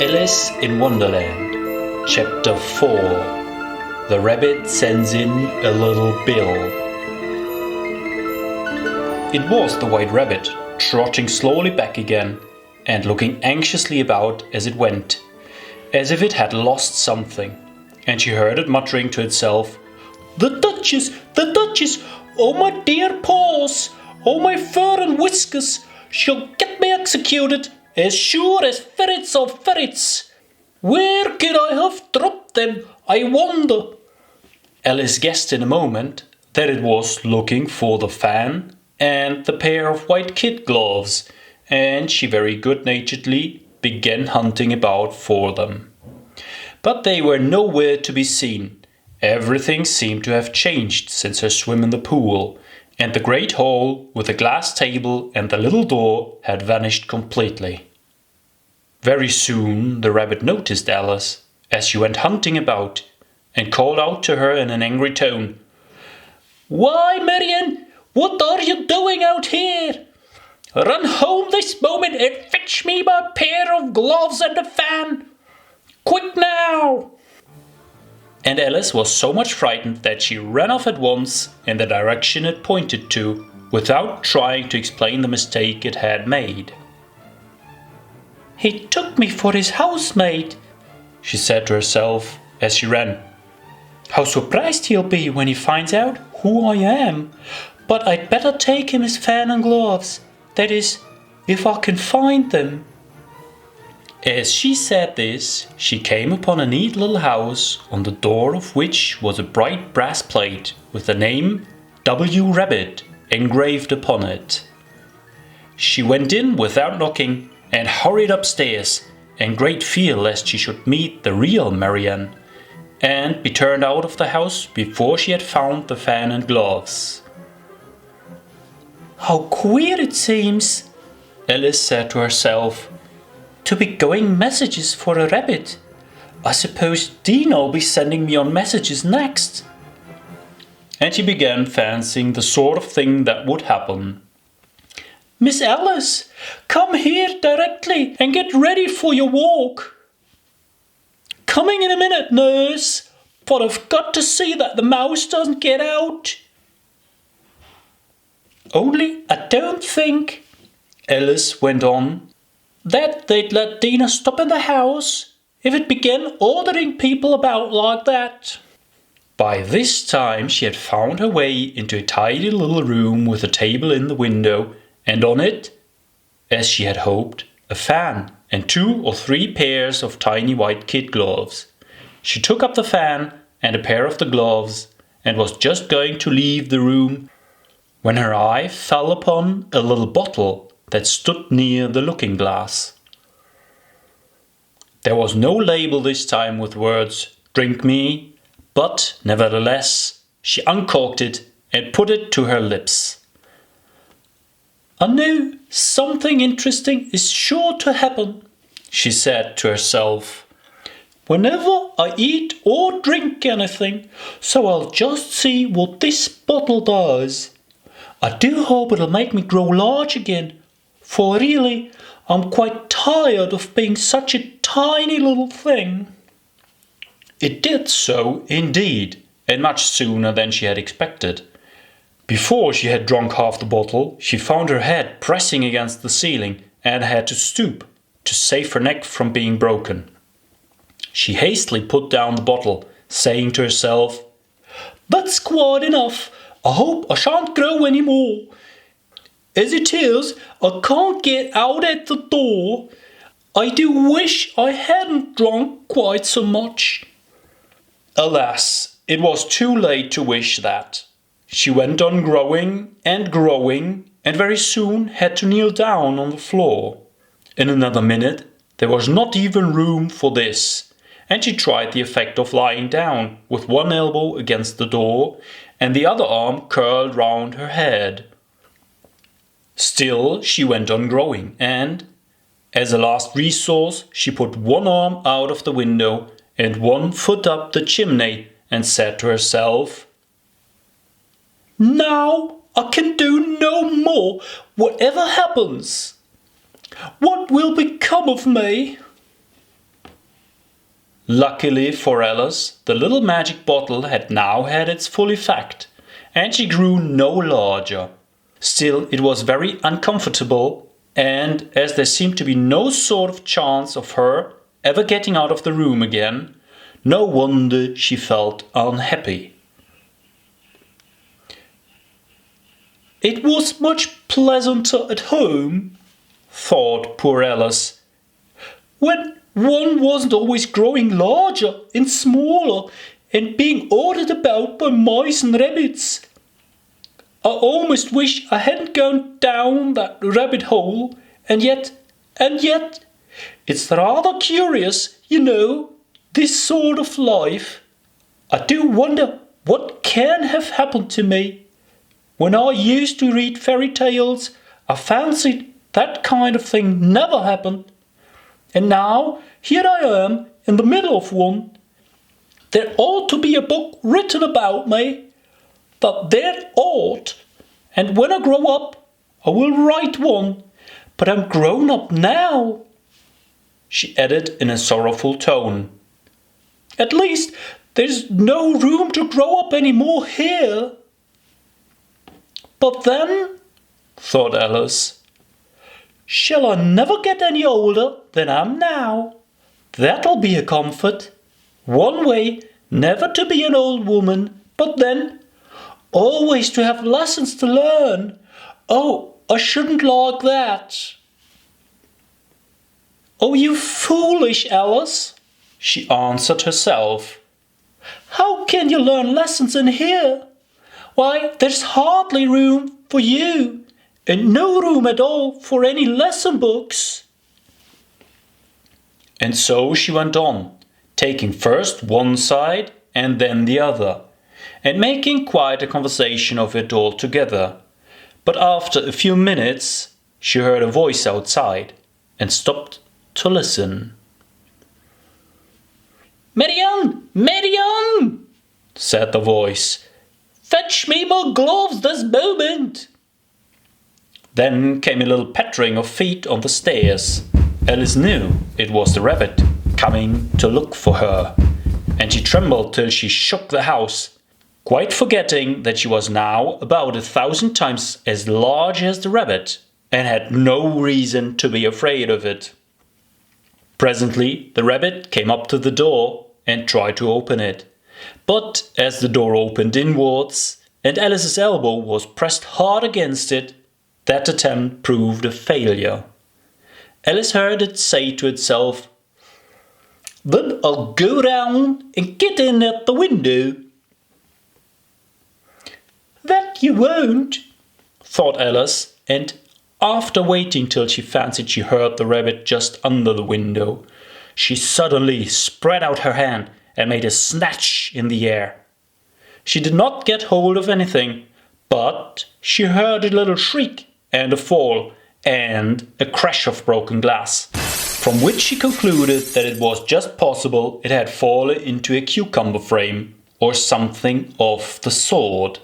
Alice in Wonderland, Chapter 4. The rabbit sends in a little bill. It was the white rabbit, trotting slowly back again and looking anxiously about as it went, as if it had lost something, and she heard it muttering to itself, "The Duchess! The Duchess! Oh, my dear paws! Oh, my fur and whiskers! She'll get me executed, as sure as ferrets are ferrets! Where could I have dropped them, I wonder?" Alice guessed in a moment that it was looking for the fan and the pair of white kid gloves, and she very good-naturedly began hunting about for them. But they were nowhere to be seen. Everything seemed to have changed since her swim in the pool, and the great hall with the glass table and the little door had vanished completely. Very soon the rabbit noticed Alice as she went hunting about, and called out to her in an angry tone, "Why, Marian, what are you doing out here? Run home this moment and fetch me my pair of gloves and a fan. Quick now!" And Alice was so much frightened that she ran off at once in the direction it pointed to, without trying to explain the mistake it had made. "He took me for his housemaid," she said to herself as she ran. "How surprised he'll be when he finds out who I am. But I'd better take him his fan and gloves. That is, if I can find them." As she said this, she came upon a neat little house, on the door of which was a bright brass plate with the name W. Rabbit engraved upon it. She went in without knocking and hurried upstairs, in great fear lest she should meet the real Marian and be turned out of the house before she had found the fan and gloves. "How queer it seems," Alice said to herself, "to be going messages for a rabbit. I suppose Dina'll be sending me on messages next." And she began fancying the sort of thing that would happen. "Miss Alice, come here directly and get ready for your walk." "Coming in a minute, nurse, but I've got to see that the mouse doesn't get out." "Only I don't think," Alice went on, "that they'd let Dina stop in the house if it began ordering people about like that." By this time she had found her way into a tidy little room with a table in the window, and on it, as she had hoped, a fan and 2 or 3 pairs of tiny white kid gloves. She took up the fan and a pair of the gloves and was just going to leave the room when her eye fell upon a little bottle that stood near the looking-glass. There was no label this time with words, "Drink me," but nevertheless she uncorked it and put it to her lips. "I know something interesting is sure to happen," she said to herself, "whenever I eat or drink anything, so I'll just see what this bottle does. I do hope it'll make me grow large again, for really I'm quite tired of being such a tiny little thing." It did so indeed, and much sooner than she had expected. Before she had drunk half the bottle, she found her head pressing against the ceiling and had to stoop to save her neck from being broken. She hastily put down the bottle, saying to herself, "That's quite enough. I hope I shan't grow any more. As it is, I can't get out at the door. I do wish I hadn't drunk quite so much." Alas, it was too late to wish that. She went on growing, and very soon had to kneel down on the floor. In another minute there was not even room for this, and she tried the effect of lying down with one elbow against the door and the other arm curled round her head. Still she went on growing, and, as a last resource, she put one arm out of the window and one foot up the chimney and said to herself, "Now I can do no more, whatever happens. What will become of me?" Luckily for Alice, the little magic bottle had now had its full effect, and she grew no larger. Still, it was very uncomfortable, and as there seemed to be no sort of chance of her ever getting out of the room again, no wonder she felt unhappy. It was much pleasanter at home, thought poor Alice, when one wasn't always growing larger and smaller and being ordered about by mice and rabbits. I almost wish I hadn't gone down that rabbit hole, and yet, it's rather curious, this sort of life. I do wonder what can have happened to me. When I used to read fairy tales, I fancied that kind of thing never happened. And now, here I am, in the middle of one. There ought to be a book written about me. But there ought. And when I grow up, I will write one. But I'm grown up now, she added in a sorrowful tone. At least, there's no room to grow up any more here. But then, thought Alice, shall I never get any older than I am now? That'll be a comfort. One way never to be an old woman, but then always to have lessons to learn. Oh, I shouldn't like that. Oh, you foolish Alice, she answered herself. How can you learn lessons in here? Why, there's hardly room for you, and no room at all for any lesson books. And so she went on, taking first one side and then the other, and making quite a conversation of it all together. But after a few minutes she heard a voice outside, and stopped to listen. "Marianne, Marianne," said the voice, "fetch me my gloves this moment." Then came a little pattering of feet on the stairs. Alice knew it was the rabbit coming to look for her, and she trembled till she shook the house, quite forgetting that she was now about 1,000 times as large as the rabbit, and had no reason to be afraid of it. Presently the rabbit came up to the door and tried to open it, but as the door opened inwards and Alice's elbow was pressed hard against it, that attempt proved a failure. Alice heard it say to itself, "Then I'll go round and get in at the window." "That you won't," thought Alice, and after waiting till she fancied she heard the rabbit just under the window, she suddenly spread out her hand and made a snatch in the air. She did not get hold of anything, but she heard a little shriek and a fall, and a crash of broken glass, from which she concluded that it was just possible it had fallen into a cucumber frame, or something of the sort.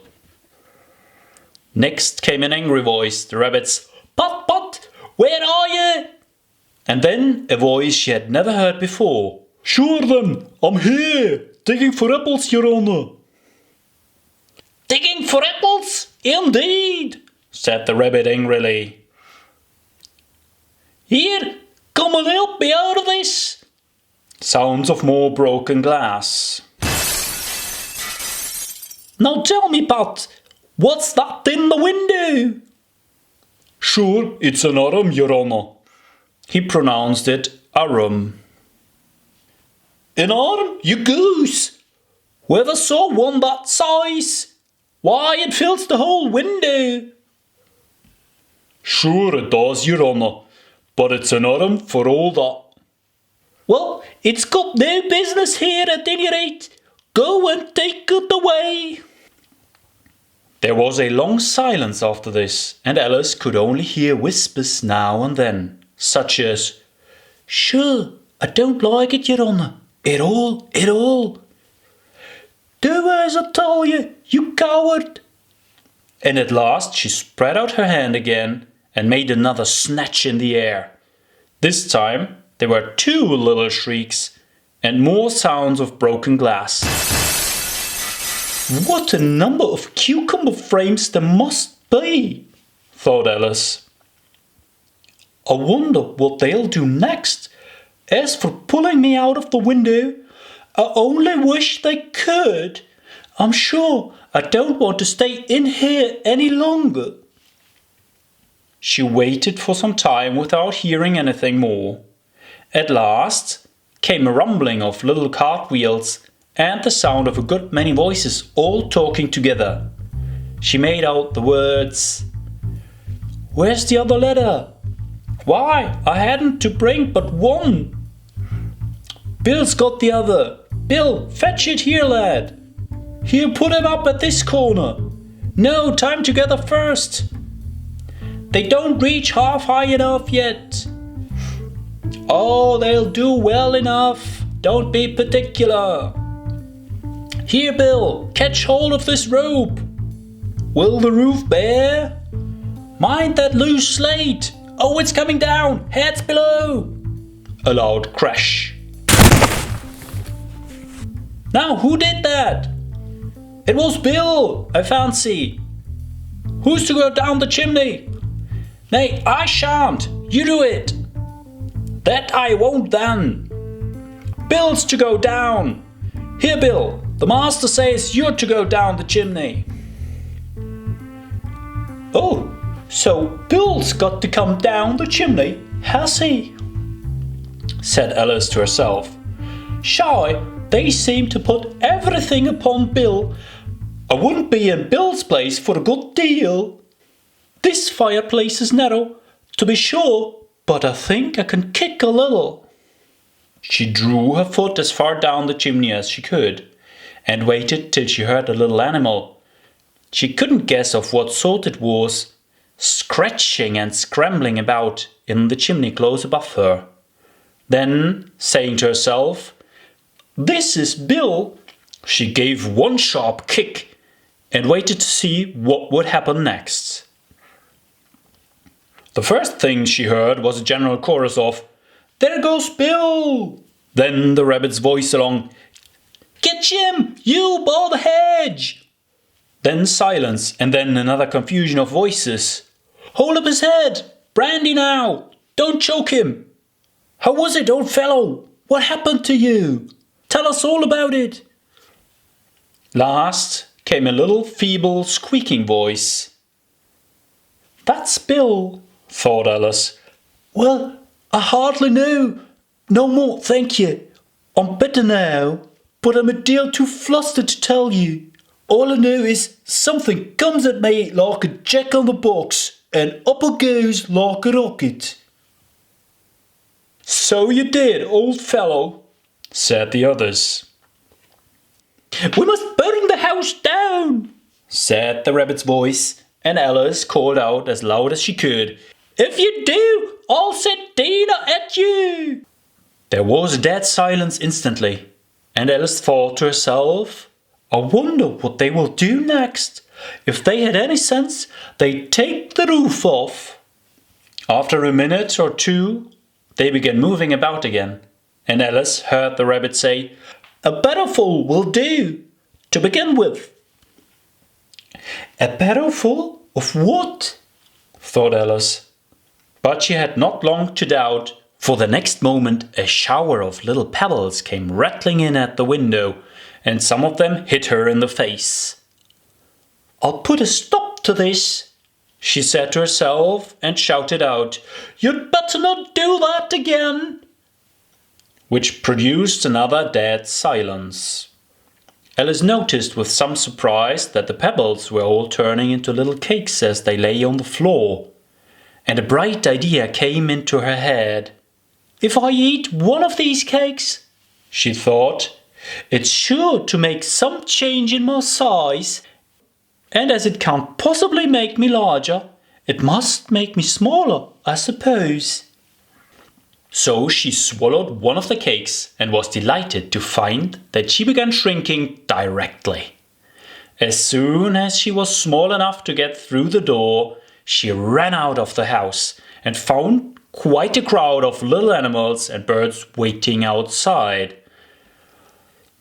Next came an angry voice, the rabbit's, "Pot, Pot, where are you?" And then a voice she had never heard before. "Sure then, I'm here, digging for apples, your honour." "Digging for apples? Indeed," said the rabbit angrily. "Here, come and help me out of this." Sounds of more broken glass. "Now tell me, Pat, what's that in the window?" "Sure, it's an arum, your honour." He pronounced it arum. "An arum, you goose! Whoever saw one that size? Why, it fills the whole window." "Sure it does, your honour, but it's an arum for all that." "Well, it's got no business here at any rate. Go and take it away." There was a long silence after this, and Alice could only hear whispers now and then, such as, "Sure, I don't like it, your honour, at all, at all." "Do as I tell you, you coward." And at last she spread out her hand again and made another snatch in the air. This time there were 2 little shrieks, and more sounds of broken glass. What a number of cucumber frames there must be, thought Alice. I wonder what they'll do next. As for pulling me out of the window, I only wish they could. I'm sure I don't want to stay in here any longer. She waited for some time without hearing anything more. At last came a rumbling of little cartwheels and the sound of a good many voices all talking together. She made out the words, "Where's the other ladder? Why, I hadn't to bring but one. Bill's got the other. Bill, fetch it here, lad. Here, put him up at this corner. No, time together first. They don't reach half high enough yet. Oh, they'll do well enough. Don't be particular. Here, Bill, catch hold of this rope. Will the roof bear? Mind that loose slate. Oh, it's coming down. Heads below." A loud crash. Now, who did that? It was Bill, I fancy. Who's to go down the chimney? Nay, I shan't. You do it. That I won't then. Bill's to go down. Here, Bill, the master says you're to go down the chimney. Oh, so Bill's got to come down the chimney, has he? Said Alice to herself. Shy, they seem to put everything upon Bill. I wouldn't be in Bill's place for a good deal. This fireplace is narrow, to be sure, but I think I can kick a little. She drew her foot as far down the chimney as she could, and waited till she heard a little animal. She couldn't guess of what sort it was, scratching and scrambling about in the chimney close above her. Then, saying to herself, "This is Bill," she gave one sharp kick and waited to see what would happen next. The first thing she heard was a general chorus of, "There goes Bill!" Then the rabbit's voice along, "Catch him, you by the hedge!" Then silence, and then another confusion of voices. "Hold up his head! Brandy now! Don't choke him! How was it, old fellow? What happened to you? Tell us all about it!" Last came a little feeble squeaking voice. "That's Bill," thought Alice. "Well, I hardly know. No more, thank you. I'm better now, but I'm a deal too flustered to tell you. All I know is something comes at me like a jack on the box, and up it goes like a rocket." "So you did, old fellow," said the others. "We must burn the house down," said the rabbit's voice, and Alice called out as loud as she could, "If you do, I'll set Dina at you." There was a dead silence instantly, and Alice thought to herself, "I wonder what they will do next. If they had any sense, they'd take the roof off." After a minute or two, they began moving about again, and Alice heard the rabbit say, "A barrowful will do, to begin with." A barrowful of what? Thought Alice. But she had not long to doubt, for the next moment a shower of little pebbles came rattling in at the window, and some of them hit her in the face. "I'll put a stop to this," she said to herself, and shouted out, "You'd better not do that again," which produced another dead silence. Alice noticed with some surprise that the pebbles were all turning into little cakes as they lay on the floor, and a bright idea came into her head. "If I eat one of these cakes," she thought, "it's sure to make some change in my size, and as it can't possibly make me larger, it must make me smaller, I suppose." So she swallowed one of the cakes and was delighted to find that she began shrinking directly. As soon as she was small enough to get through the door, she ran out of the house and found quite a crowd of little animals and birds waiting outside.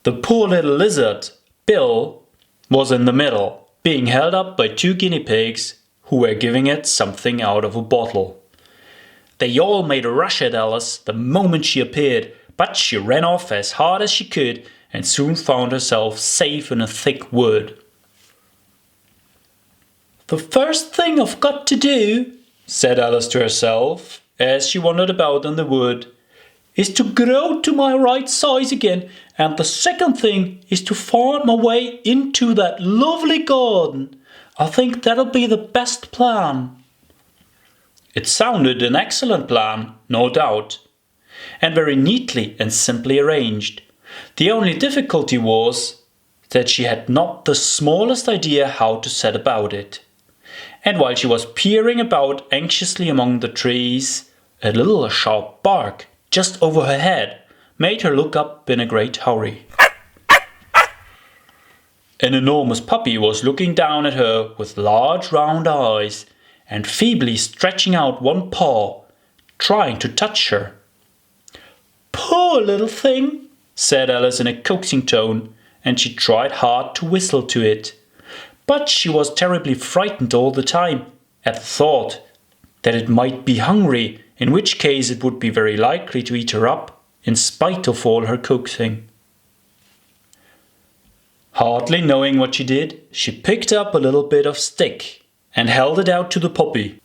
The poor little lizard, Bill, was in the middle, being held up by 2 guinea pigs who were giving it something out of a bottle. They all made a rush at Alice the moment she appeared, but she ran off as hard as she could and soon found herself safe in a thick wood. "The first thing I've got to do," said Alice to herself as she wandered about in the wood, "is to grow to my right size again, and the second thing is to find my way into that lovely garden. I think that'll be the best plan." It sounded an excellent plan, no doubt, and very neatly and simply arranged. The only difficulty was that she had not the smallest idea how to set about it. And while she was peering about anxiously among the trees, a little sharp bark just over her head made her look up in a great hurry. An enormous puppy was looking down at her with large round eyes and feebly stretching out one paw, trying to touch her. "Poor little thing," said Alice in a coaxing tone, and she tried hard to whistle to it. But she was terribly frightened all the time at the thought that it might be hungry, in which case it would be very likely to eat her up, in spite of all her coaxing. Hardly knowing what she did, she picked up a little bit of stick and held it out to the puppy,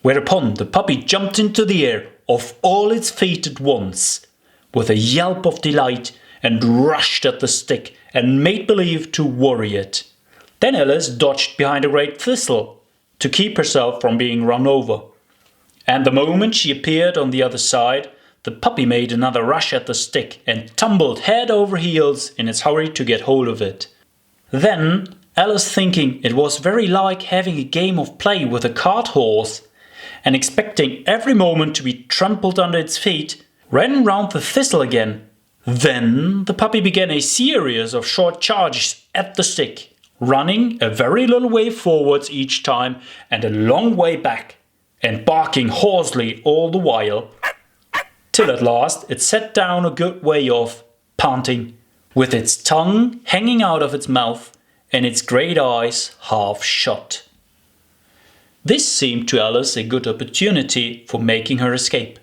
whereupon the puppy jumped into the air off all its feet at once, with a yelp of delight, and rushed at the stick and made believe to worry it. Then Alice dodged behind a great thistle to keep herself from being run over, and the moment she appeared on the other side, the puppy made another rush at the stick and tumbled head over heels in its hurry to get hold of it. Then Alice, thinking it was very like having a game of play with a cart horse, and expecting every moment to be trampled under its feet, ran round the thistle again. Then the puppy began a series of short charges at the stick, running a very little way forwards each time and a long way back, and barking hoarsely all the while, till at last it sat down a good way off, panting, with its tongue hanging out of its mouth and its great eyes half shut. This seemed to Alice a good opportunity for making her escape,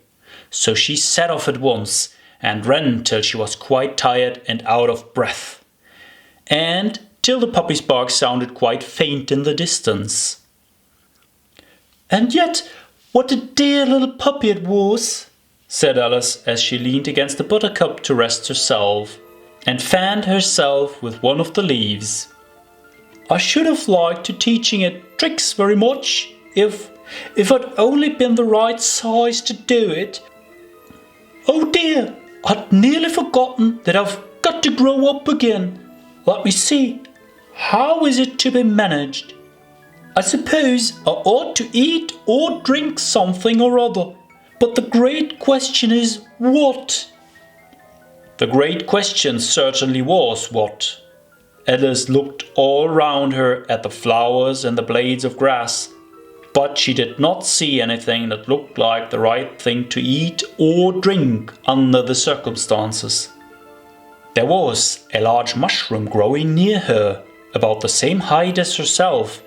so she set off at once and ran till she was quite tired and out of breath, and till the puppy's bark sounded quite faint in the distance. "And yet, what a dear little puppy it was," said Alice as she leaned against the buttercup to rest herself, and fanned herself with one of the leaves. "I should have liked to teaching it tricks very much, if I'd only been the right size to do it. Oh dear, I'd nearly forgotten that I've got to grow up again. Let me see, how is it to be managed? I suppose I ought to eat or drink something or other, but the great question is what?" The great question certainly was what. Alice looked all round her at the flowers and the blades of grass, but she did not see anything that looked like the right thing to eat or drink under the circumstances. There was a large mushroom growing near her, about the same height as herself,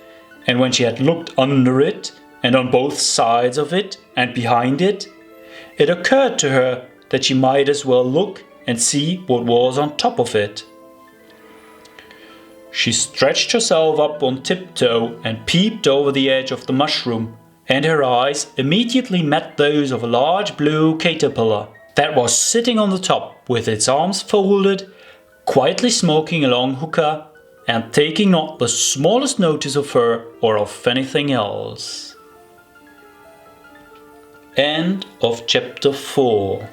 and when she had looked under it, and on both sides of it, and behind it, it occurred to her that she might as well look and see what was on top of it. She stretched herself up on tiptoe and peeped over the edge of the mushroom, and her eyes immediately met those of a large blue caterpillar that was sitting on the top with its arms folded, quietly smoking a long hookah and taking not the smallest notice of her or of anything else. End of chapter 4.